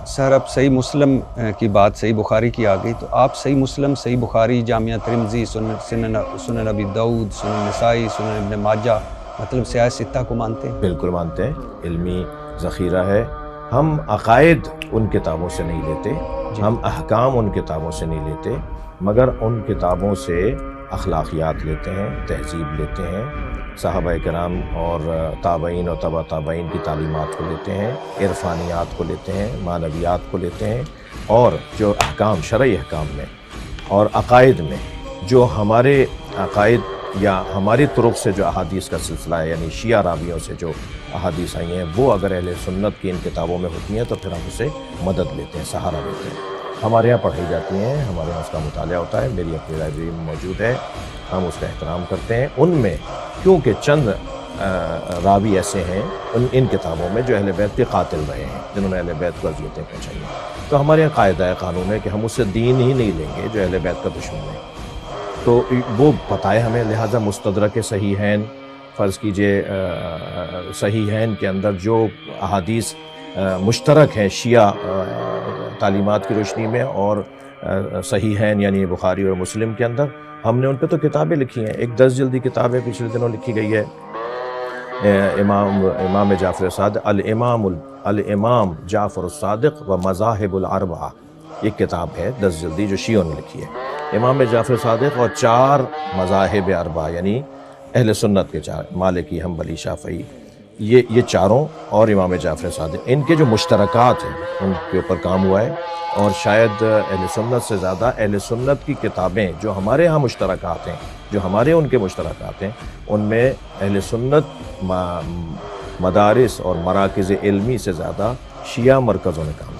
سر اب صحیح مسلم کی بات صحیح بخاری کی آ گئی، تو آپ صحیح مسلم، صحیح بخاری، جامعہ ترمذی، سنن ابی داؤد، سنن نسائی، سنن ابن ماجہ، مطلب سیاہ ستہ کو مانتے ہیں؟ بالکل مانتے ہیں، علمی ذخیرہ ہے۔ ہم عقائد ان کتابوں سے نہیں لیتے، ہم احکام ان کتابوں سے نہیں لیتے، مگر ان کتابوں سے اخلاقیات لیتے ہیں، تہذیب لیتے ہیں، صحابہ کرام اور تابعین اور تبع تابعین کی تعلیمات کو لیتے ہیں، عرفانیات کو لیتے ہیں، معنویات کو لیتے ہیں، اور جو احکام شرعی احکام میں اور عقائد میں جو ہمارے عقائد یا ہماری طرق سے جو احادیث کا سلسلہ ہے، یعنی شیعہ راویوں سے جو احادیث آئی ہیں، وہ اگر اہل سنت کی ان کتابوں میں ہوتی ہیں تو پھر ہم اسے مدد لیتے ہیں، سہارا لیتے ہیں۔ ہمارے یہاں پڑھائی جاتی ہیں، ہمارے یہاں اس کا مطالعہ ہوتا ہے، میری اپنی لائبریری میں موجود ہے، ہم اس کا احترام کرتے ہیں۔ ان میں کیونکہ چند راوی ایسے ہیں ان کتابوں میں جو اہل بیت کے قاتل رہے ہیں، جنہوں نے اہل بیت کو اذیتیں پہنچائی ہیں، تو ہمارے یہاں قاعدہ قانون ہے کہ ہم اس سے دین ہی نہیں لیں گے جو اہل بیت کا دشمن ہے۔ تو وہ بتائے ہمیں، لہٰذا مستدرک صحیحین، فرض کیجئے صحیحین کے اندر جو احادیث مشترک ہیں شیعہ تعلیمات کی روشنی میں اور صحیحین یعنی بخاری اور مسلم کے اندر، ہم نے ان پہ تو کتابیں لکھی ہیں۔ ایک 10 جلدی کتاب ہے، پچھلے دنوں لکھی گئی ہے، امام جعفر صادق، الامام جعفر الصادق و مذاہب الاربعہ، یہ کتاب ہے 10 جلدی جو شیعوں نے لکھی ہے۔ امام جعفر صادق اور 4 مذاہب اربعہ یعنی اہل سنت کے 4، مالکی، حنبلی، شافعی، یہ چاروں اور امام جعفر صادق، ان کے جو مشترکات ہیں ان کے اوپر کام ہوا ہے، اور شاید اہل سنت سے زیادہ اہل سنت کی کتابیں جو ہمارے ہاں مشترکات ہیں، جو ہمارے ان کے مشترکات ہیں، ان میں اہل سنت مدارس اور مراکز علمی سے زیادہ شیعہ مرکزوں نے کام